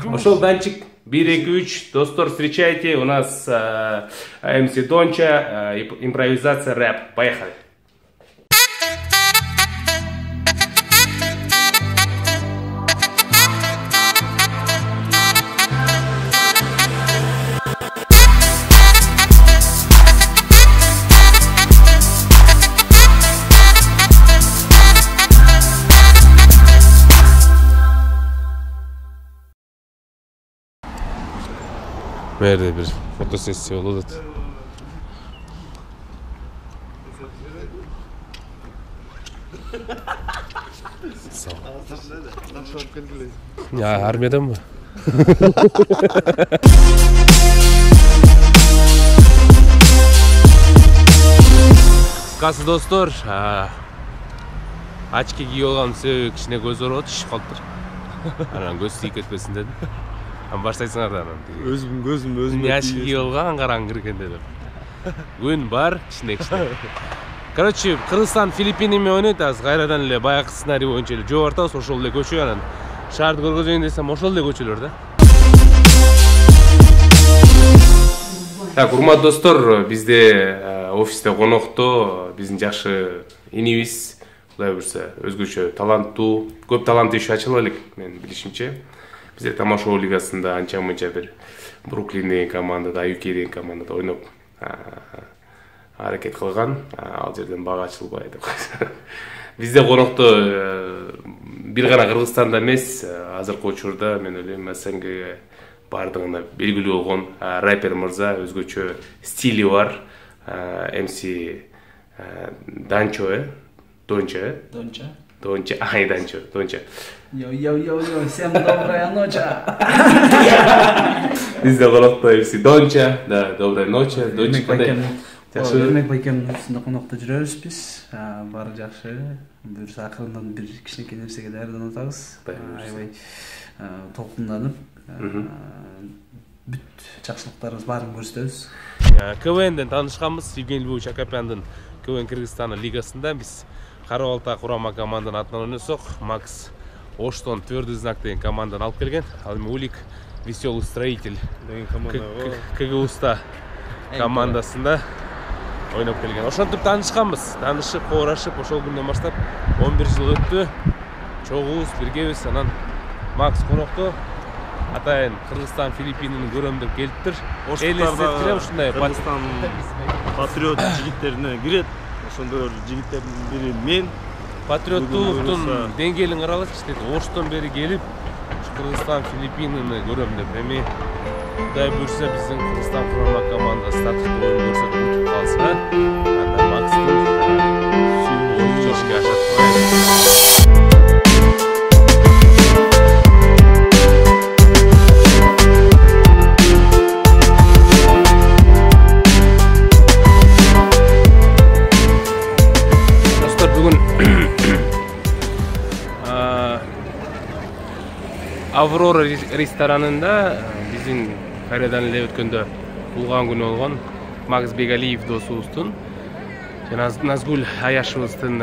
Ошол данчик 1-2-3, достор, встречайте, у нас МС Донча, импровизация, рэп. Поехали. Merde bir fotosessiya болуп атат. Ya armiyadan mı? Кысқасы достор, очки кийип алган себеби кичине көз ооруп атып шишип калыптыр. Анан көз тийип кетпесин дедим. Баштайсыңар да анан. Өзүм очки кийип алган караң киргенде деп. Күн бар, кичине. Короче, Кыргызстан Филиппинами ойнойт, азыр кайрадан эле баягы сценарий боюнча эле жооп артабыз, ошол эле көчө, анан шаарды көргөзөйүн десем, ошол эле көчөлөр да. Так, урматтуу достор, бизде офисте конокто биздин жакшы инибиз, Кудай буйрса, өзгөчө таланттуу, көп таланттуу иш ачыла элек, менин билишимче. Бизде Тамашоо лигасында анча-мынча бир Бруклин деген командада, UK деген командада ойноп аракет кылган, ал жерден бага ачылбай деп койсо. Бизде конокто бир гана Кыргызстанда эмес, азыркы учурда мен ойлойм СНГ бардыгына белгилүү болгон рэпер мырза, өзгөчө стили бар, МС Данчо, Донча. Ай, Данчо, Донча. Йо, всем добрая ночь. Бизде конокто МС Донча, да, добрая ночь, Донча кандай? Өрмек байкемдин офисинде конокто жүрөбүз биз. Баары жакшы. Буюрса акырындан бир кичинекей нерсеге даярданып атабыз. Аябай толкунданып, бүт жакшылыктарыбыз баарын көрсөтөбүз. КВНден таанышканбыз, Евгений Львович Акопяндын КВН Кыргызстан лигасында биз Кара-Балта курама команданын атынан ойносок, Макс Оштон Твердый знак деген команданы алып келген. Ал эми Улик Веселый строитель деген команда КГУста командасында ойноп келген. Ошентип таанышканбыз. Таанышып, коорашып, ошол күндөн баштап 11 жыл өттү. Чогуубуз, биргебиз. Анан Макс конокто атайын Кыргызстан Филиппинин көрөм деп келиптир. Элестеттире ушундай Кыргызстан патриот жигиттерине кирет. Ошондой жигиттердин бири мен. Патриоттуктун деңгээлин каралачы дейт. Оштон бери келип, Кыргызстан Филиппинини көрөм деп. Эми Кудай буйрса биздин Кыргызстан курама командасы тартыктуу оюн көрсөтүп утуп калса, анда Макстын ишке ашат. Достор, бүгүн Аврора ресторанында биздин кайрадан эле өткөндө туулган күнү болгон Макс Бегалиев досубуздун жана Назгүл Аяшыбыздын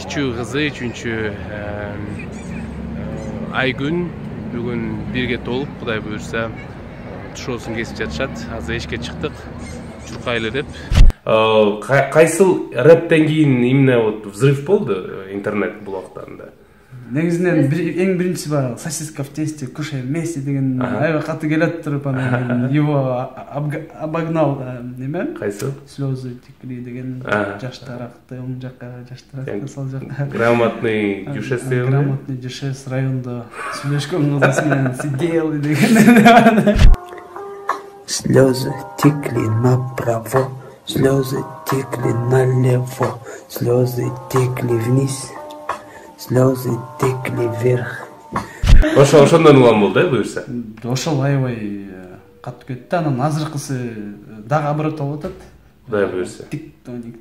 кичүү кызы 3-чү Айгүн бүгүн бирге толуп, Кудай буйрса, тушоосун кесип жатышат. Азыр эшикке чыктык, чуркайлы деп. Кайсыл рэптен кийин именно вот взрыв болду интернет булактарында? Негизинен эң биринчиси бар сосиска в тесте, кушай вместе деген аябай катуу келет туруп, анан его обогнал неме? Кайсы? Слезы текли деген жаштараакты, оң жакка, жаштараакты сол жакка. Грамотный дюшес. Грамотный дюшес районда сүйлөшкөн кызы менен сидел деген. Слезы текли направо, слезы текли налево, слезы текли вниз. Слезы текли вверх. Ошондон улам болду, буюрса. Ошол аябай катуу кетти. Анан азыркысы дагы оборот болуп атат. Кудай буюрса. Тиктоник.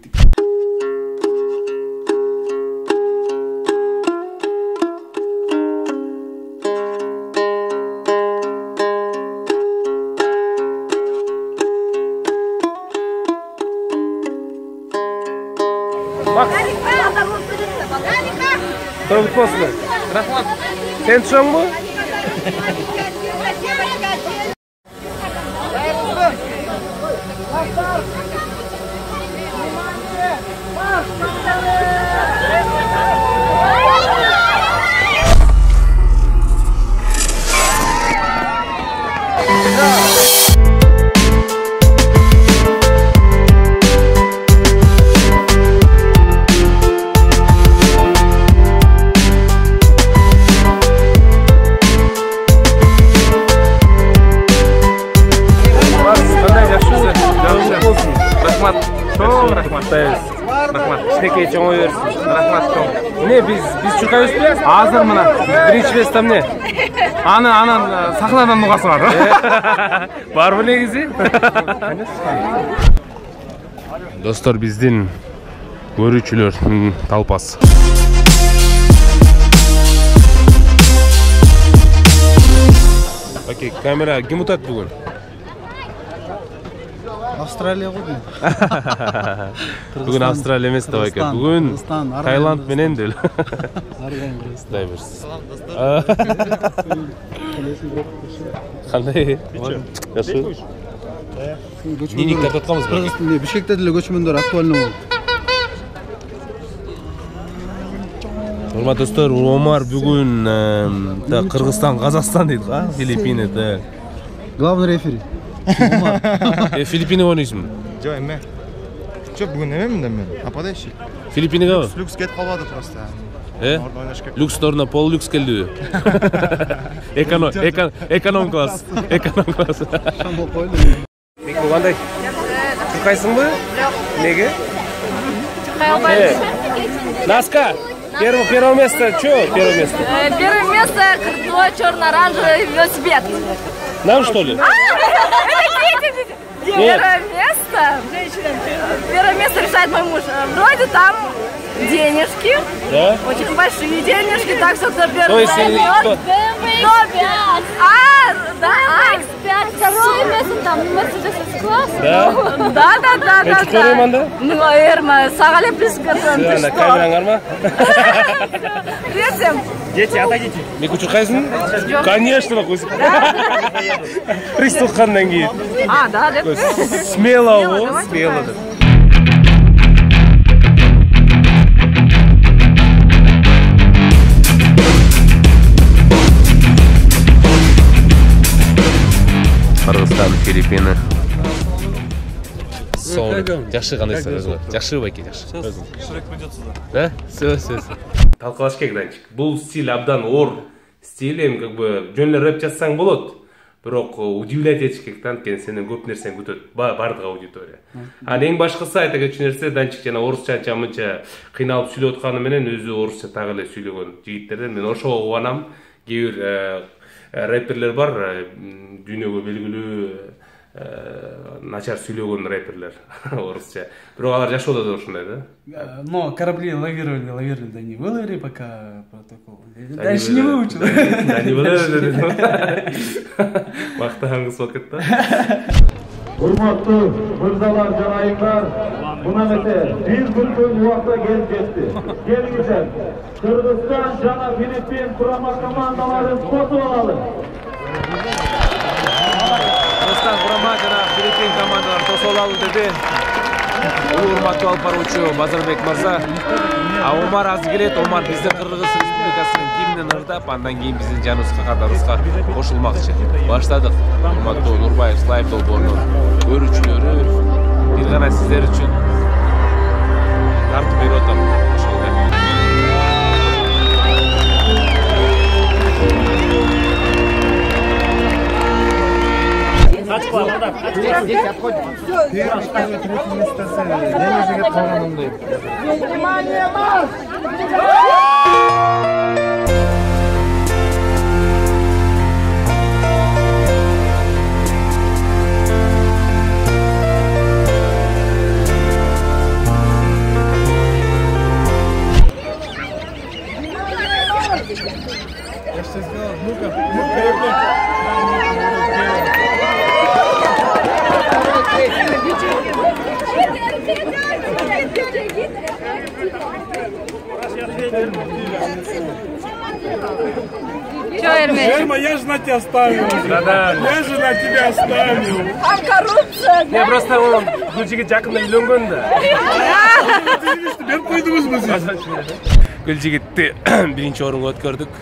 Тоң посла. Рахмат. Сен түшөңбү? Rahmat, çoğun versin. Rahmat çoğun. Ne biz çıkıyoruz biraz? Hazır mı? Birinci bestem ne? Anan sahnadan nuqası var. Var mı negizi? Dostlar bizdin görүүчүлөр талпасы. Окей, камера ким утат бүгүн? Австралия ғой. Бүгүн Австралия эмес да экен. Бүгүн Таиланд менен дел. Дай берсин. Кандай? Жакшы. Ниник тартып атканбыз. Кыргызстанда Бишкекте деле көчмөндөр актуальный болду. Урматтуу достор, Омар бүгүн Кыргызстан, Казакстан дейт го, Филиппин да. Главный рефери. Филиппине ойнойсуңбу? Жок, эме. Жок, бүгүн эмемин да мен. Нападающий. Филиппинеге? Люкс кетип калбады просто. Ордо ойнош керек. Люксторуна пол люкс келдиби? Эконом класс. Эконом класс. Шамбол койду. Меко кандай? Чукайсыңбы? Жок. Неге? Чукай албайм. Наска. Первое место. Чё первое место? Первое место крутой черно-оранжевый велосипед. Нам что ли? Первое место решает мой муж. Вроде там денежки, Да? очень большие денежки, так что кто То первый есть, займет. Да. Второе место там Mercedes S-класс. Да? Да. Второй манда? Ну, наверное, сағалеп біз көрсем, ты Ана что? камераңар ма? Третьем. Дети, отойдите. Меко чукайсың? Конечно, Приступ қандан кейін. Да, деп. Смело ол, смело. Кыргызстан, Филиппины. Жакшы кандайсың өзүңөр? Жакшы байке, жакшы. Шрек придется, Да? Все. Талқылаш керек данчик. Бұл стиль абдан ор стиль, эми как бы жөн эле рэп жазсаң болот. Бирок удивлять этиш керек да, анткени сенен көп нерсени күтөт бардык аудитория. Анан эң башкысы айта кетчү нерсе данчик жана орусча анча-мынча кыйналып сүйлөп атканы менен өзү орусча так эле сүйлөгөн жигиттерден мен ошого кубанам. Кээ бир рэперлер бар, дүйнөгө белгилүү начар сүйлөгөн рэперлер орусча. Бирок алар жашоодо да ошондой да. Но корабли лавировали, да не выловили пока протокол. Дальше не выучил. Не выловили. Мактаган кыз болуп кетти. Урматтуу мырзалар жана айымдар, мына мете биз күткөн убакта келип жетти. Келиңиздер, Кыргызстан жана Филиппин курама командаларын косуп алалы. Кыргызстан курама жана Филиппин командаларын косуп алалы деди. Урматтуу алып баруучу Базарбек мырза. Омар азыр келет. Омар биздин Кыргыз Республикасынын гимнин ырдап, андан кийин биздин жаныбызга катарыбызга кошулмакчы. Баштадык. Урматтуу Нурбаев Слайв долбоорунун көрүүчүлөрү, бир гана сиздер үчүн тартып берип атам. Верма, я же на тебя оставил. Я же на тебя оставил. Там коррупция. Я просто он Гүлжигит жақында үйленген да. Беріп қойдыңыз ба сіз? Гүлжигитті бірінші орынға өткөрдік.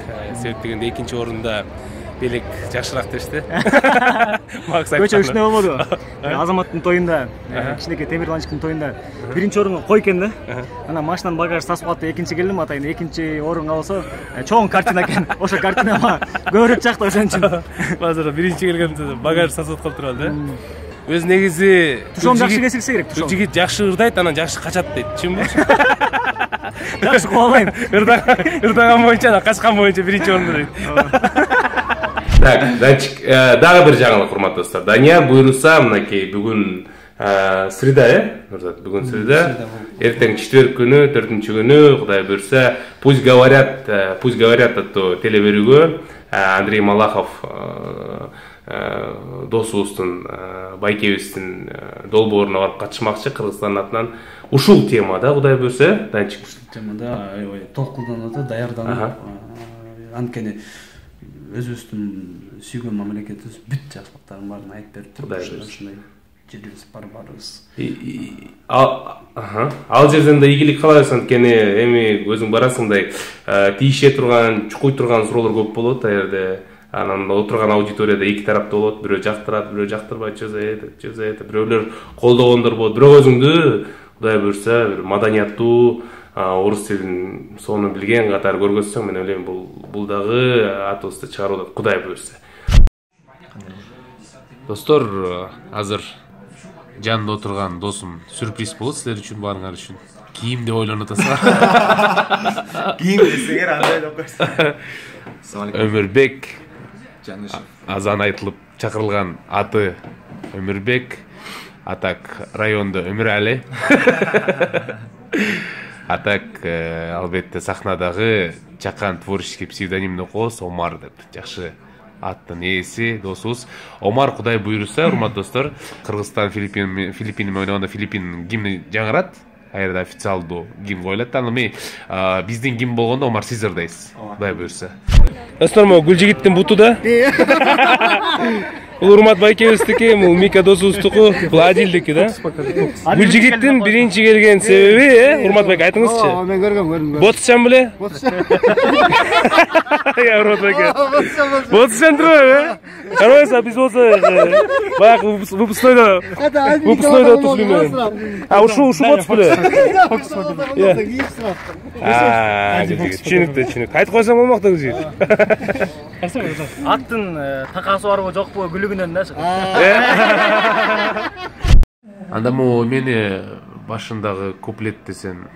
Себеп дегенде екінші орында Белек жакшыраак дешти. Көчө ушундай болбоду. Азаматтын тоюнда, кичинекей Темир Ланчиктин тоюнда биринчи орунга кой экен да. Анан машинанын багажы сасып калды, экинчи келдим, атайын экинчи орунга болсо чоң картина экен. Ошо картинама көбүрөөк жакты ошон үчүн. Базарда биринчи келгенде багажы сасып калып турат да. Өз негизи тушом жакшы кесилсе керек, тушом. Жигит жакшы ырдайт, анан жакшы качат дейт. Чынбы? Жакшы кубалайм. Ырдаган боюнча, качкан боюнча биринчи орунда дейт. Так, Данчик, дагы бир жаңылык, урматтуу достор. Данияр буйруса, мынакей бүгүн среда, Нурзат, бүгүн среда. Эртең четверг күнү, 4-чү күнү, Кудай буйруса, пусть говорят аттуу телеберүүгө Андрей Малахов досубуздун, байкебиздин долбооруна барып катышмакчы Кыргызстандын атынан. Ушул темада, Кудай буйруса, Данчик. Темада толкунданып, даярданып, анткени өзүбүздүн сүйгөн мамлекетибиз бүт жакшылыктарын баарын айтып берип туруп, ушундай жерибиз барбарыбыз. Ал жерден да ийгилик кылабыз, анткени эми өзүң барасыңдай тийише турган, чукуй турган суроолор көп болот а жерде. Анан отурган аудиторияда эки тарапта болот, бирөө жактырат, бирөө жактырбайт, чөзөйт, бирөөлөр колдогондор болот. Бирок өзүңдү Кудай буйруса бир маданияттуу орус тилин сонун билген катары көргөзсөң, мен ойлойм бул дагы атыбызды чыгарып, Кудай буйруса. Достор, азыр жанында отурган досум сюрприз болот силер үчүн, баарыңар үчүн. Кийим деп ойлонуп атасыңар. Кийим десеңер андай деп койсуң. Өмүрбек азан айтылып чакырылган аты Өмүрбек, атак райондо Өмүрали. Атак албетте сахнадагы чакан творческий псевдонимди коебуз, Омар деп. Жакшы аттын ээси досубуз Омар, Кудай буйруса, урматтуу достор, Кыргызстан Филиппин ойногондо Филиппин гимни жаңырат. Айрда официалдуу гимн коюлат. Анан биздин гимн болгондо Омар сиз ырдайсыз. Кудай буйруса. Достор, Гүлжигиттин буту да. Бул урмат байкебиздики, бул Мика досубуздуку, бул Адилдики да. Гүлжигиттин биринчи келген себеби, урмат байке, айтыңызчы. Мен көргөм. Ботсчан беле? Ботсчан. Я урмат байке. Ботсчан турбайбы? Карабайсызбы, биз болсо баягы выпускнойдо туфлимен. Ушу ботс беле? Түшүнүктүү. Айтып койсоң болмок да Гүлжигит. Аттын такасы барбы жокпу күлүгүнөн да чыгат. Анда мени башындагы куплет десен,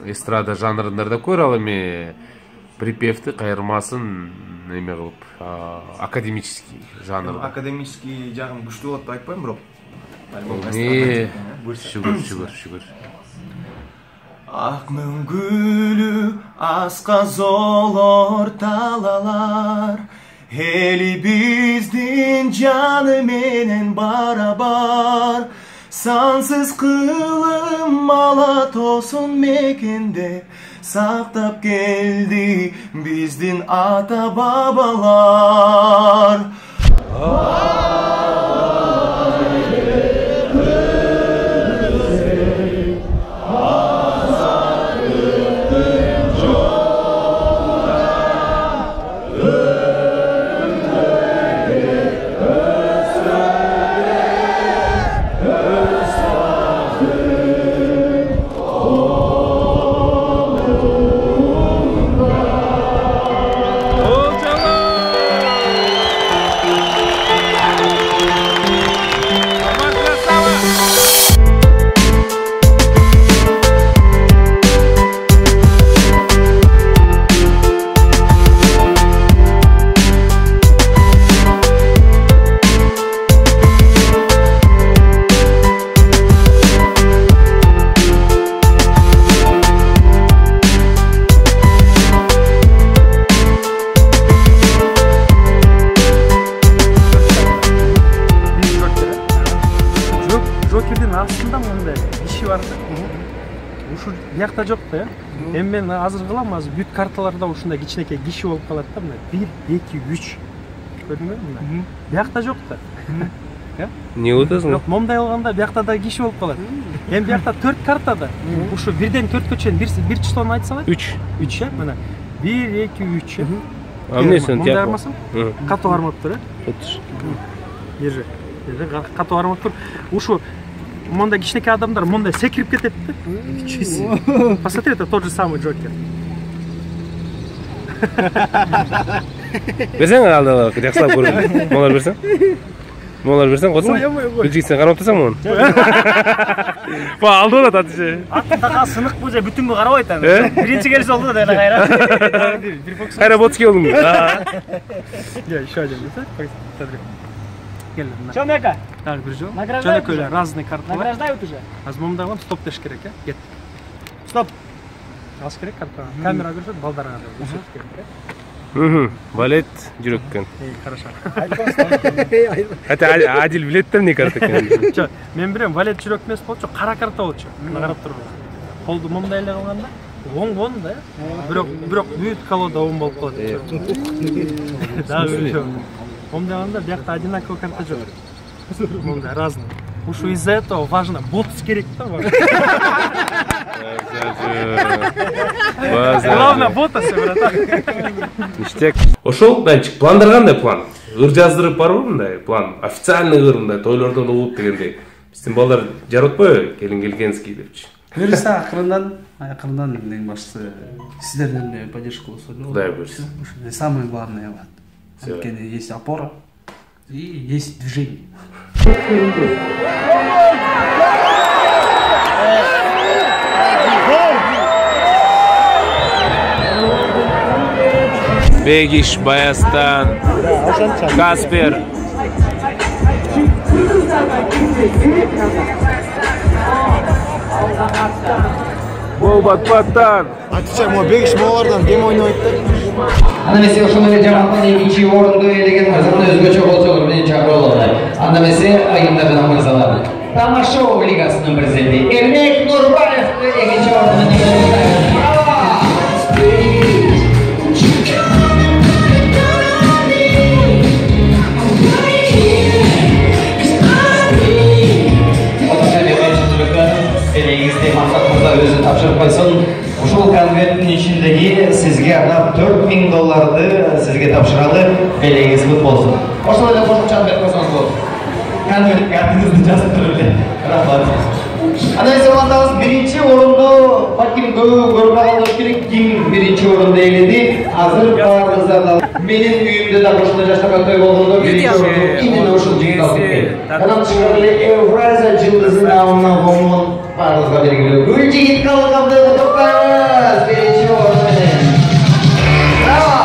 эстрада жанрында көрө ал эми припевти кайырмасын эме кылып, академический жанрда. Академический жагым күчтүү болот деп айтпайм, бирок. Шүгүр. Ак мөңгүлүү асказол орталалар, эли биздин жаны менен барабар, сансыз кылым ала тосын мекенде сактап келди биздин ата бабалар. ушу биякта жок да. Эми мен азыр кылам, азыр бүт карталарда ушундай кичинекей киши болуп калат да, мына 1, 2, 3. Көрдүңбү мына? Биякта жок да. Не отасың? Жок, момдай алганда биякта да киши болуп калат. Эми биякта 4 картада. Ушу 1ден 4кө чейин бир числону айтсаңар? 3. 3 э, мына. 1, 2, 3. Амнесин тияк. Бармасың? Катуу бармаптыр, э? Отур. Еже катуу бармаптыр. Ушу мондай кичинекей адамдар мондай секирип кетет да. Посмотри, это тот же самый Джокер. Берсең алдыга жакшылап көрүн. Молар берсең? Молар берсең койсоң. Үчүксен карап турсаң муну. Ба алды да татышы. Аттага сынык бу же бүтүнгө карабайт аны. Биринчи келиш болду да кайра. Бир фокус. Кайра ботский болдуң. Я еще один, да? Смотри. Чё мека? Так, бир жол. Награждают уже? Разные карты. Награждают уже? Азмомдагам стоп деш керек, э? Кет. Стоп. Аз керек карта. Камера көрсөт, балдарга да көрсөт керек, э? Балет жүрөккөн. Хорошо. Хотя Адил билет да эмне карта экенин. Жок, мен билем, балет жүрөк эмес болчу, кара карта болчу. Карап тургула. Колду момдай эле кылганда, оң да. Бирок бүт колода оң болуп калат. Дагы момдай алганда биякта одинаковый карта жок. Момдай разный. Ушу из-за этого важно ботс керек да. Главное ботасы, братан. Ништяк. Ошол Данчик, пландар кандай план? Ыр жаздырып барбы мындай план? Официальный ыр мындай тойлордон угуп дегендей. Биздин балдар жарып атпайбы? Келингенский депчи. Берсе акырындан эң башкысы сиздерден эле поддержка болсо. Кудай буйрса. Самое главное вот. Анткени есть опора и есть движение. Бегиш, Баястан, Каспер. Батпаттан. Айтчак, мо Бегиш моолардан кем ойнойт да? Анда эмесе ошондо эле жамандын экинчи орунду ээлеген мырзаны өзгөчө болчолор менен чакырылды. Анда эмесе айымдар менен мырзалар. Тамашо лигасынын президенти Эрмек Нурбаевди экинчи орунду ээлеген. Браво! Элеңизде Мақсат мырза өзү тапшырып койсун. Ушул конверттин ичиндеги сизге арнап $4000 сизге тапшыралы. Элеңиз кут болсун. Ошол эле кошумчаны берип койсоңуз болот. Конвертке атыңызды жазып туруп эле. Рахмат. Анда эмесе улантабыз, биринчи орунду балким көрүп алгандар керек. Ким биринчи орунду ээледи? Азыр баарыбыздар да менин үйүмдө да ошондой жаштарга той болгондо биринчи орунду именно ушул жигит алып келген. Анан чыгып эле Евразия жылдызын алдына конгон баарыбызга белгилүү Гүлжигит Калыкабдыевди токтойбуз биринчи орун менен. Браво!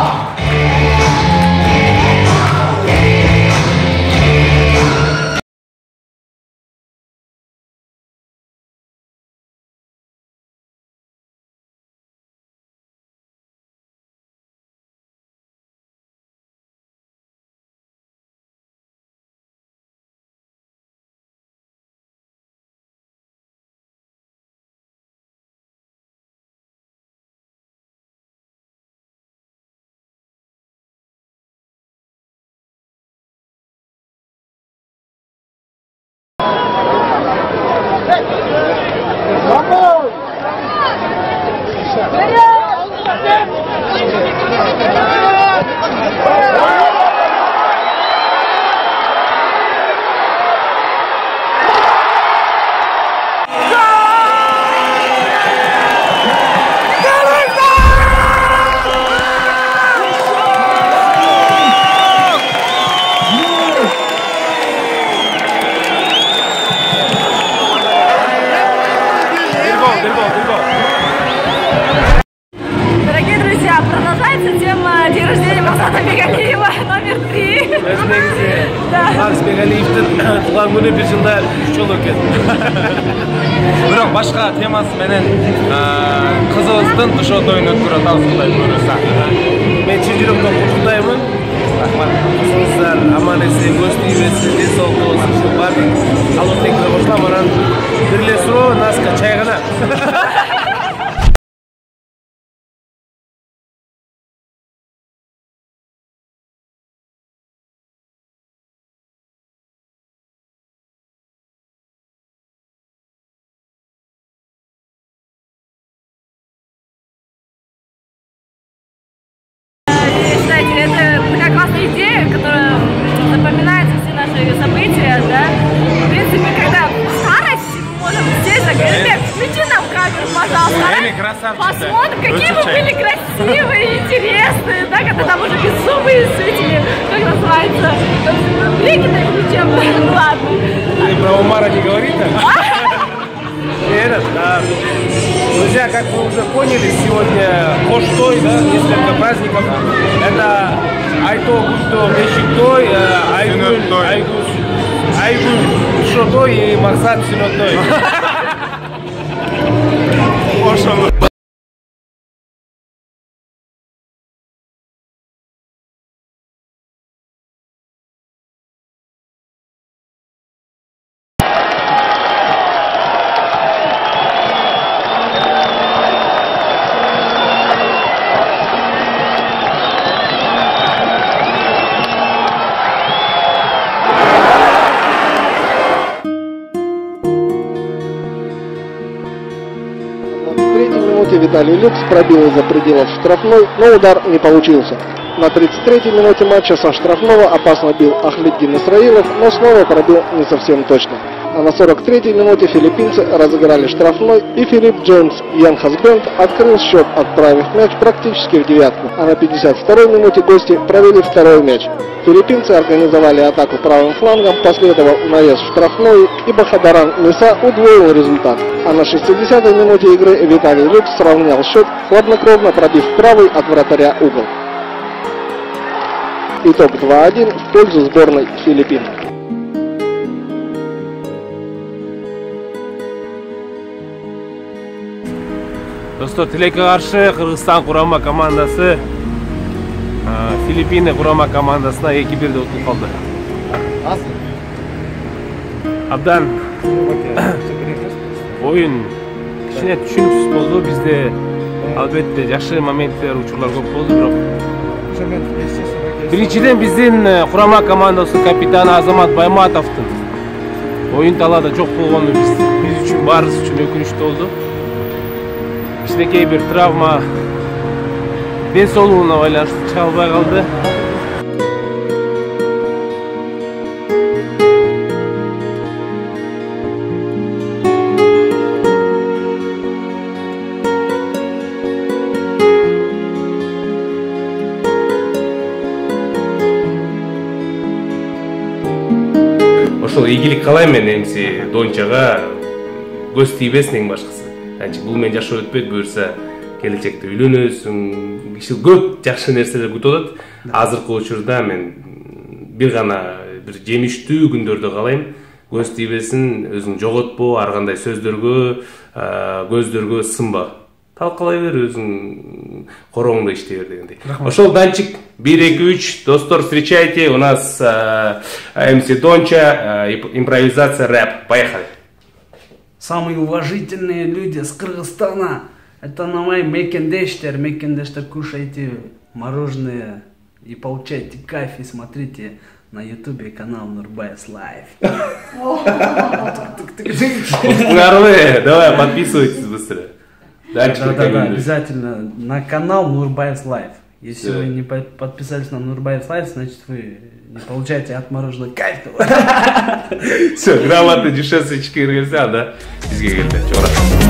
Макс Бегалиевдин туулган күнү бир жылда 3 жолу экен. Бирок башка темасы менен кызыбыздын тушоо тоюн өткөрүп атабыз Кудай буйруса. Мен чын жүрөктөн куттуктаймын. Рахмат. Кызыңыздар аман эсен, көз тийбесин, ден соолук болсун. Баардык алып тегине кошулам, анан бир эле суроо, Наска чай гана. Посмотрим, какие вы были красивые, интересные, да, когда там уже беззубые с этими, как называется, брекетами чем-то, ладно. Ты про Умара не говори так? Нет, да. Друзья, как вы уже поняли, сегодня Оштой, да, несколько праздников. Это Айто Густо Бешиктой, Айгу Шотой и Максат Синотой. Виталий Люкс пробил из-за пределов штрафной, но удар не получился. На 33-й минуте матча со штрафного опасно бил Ахлиддин Исраилов, но снова пробил не совсем точно. А на 43-й минуте филиппинцы разыграли штрафной, и Филипп Джеймс Ян Хасбенд открыл счет, отправив мяч практически в девятку. А на 52-й минуте гости провели второй мяч. Филиппинцы организовали атаку правым флангом, последовал наезд в штрафную, и Бахадаран Ниса удвоил результат. А на 60-й минуте игры Виталий Люкс сравнял счет, хладнокровно пробив правый от вратаря угол. Итог 2-1 в пользу сборной Филиппин. Достор, тилекке каршы Кыргызстан курама командасы Филиппин курама командасына 2-1 утулуп калды. Абдан оюн кичине түшүнүксүз болду. Бизде албетте жакшы моменттер, учурлар көп болду, бирок биринчиден биздин курама командасынын капитаны Азамат Байматовдун оюн талаада жок болгону биз үчүн, баарыбыз үчүн өкүнүчтүү болду. Кичинекей бир травма ден соолугуна байланыштуу чыга албай калды. Ошол ийгилик каалайм мен эмси Дончага, көз тийбесин эң башкысы. Анчы бул менен жашоо өтпөйт, буюрса келечекте үйлөнөсүң, киши көп жакшы нерселер күтүп атат. Азыркы учурда мен бир гана бир жемиштүү күндөрдү каалайм. Көз тийбесин, өзүң жоготпо, ар кандай сөздөргө, көздөргө сынба. Талкалай бер, өзүң короңдо иштей бер дегендей. Ошол Данчик 1-2-3, достор, встречайте, у нас МС Донча, импровизация рэп. Поехали. Самые уважительные люди с Кыргызстана. Это на мои мекендештер. Мекендештер, кушайте мороженое и получайте кайф. И смотрите на ютубе канал Нурбайс Лайф. Давай, подписывайтесь быстро. Да, обязательно на канал Нурбайс Лайф. Если вы не подписались на Нурбайс Лайф, значит вы не получаете от мороженого кайф. Все, грамотно, дешевсечки, да? Бизге келди.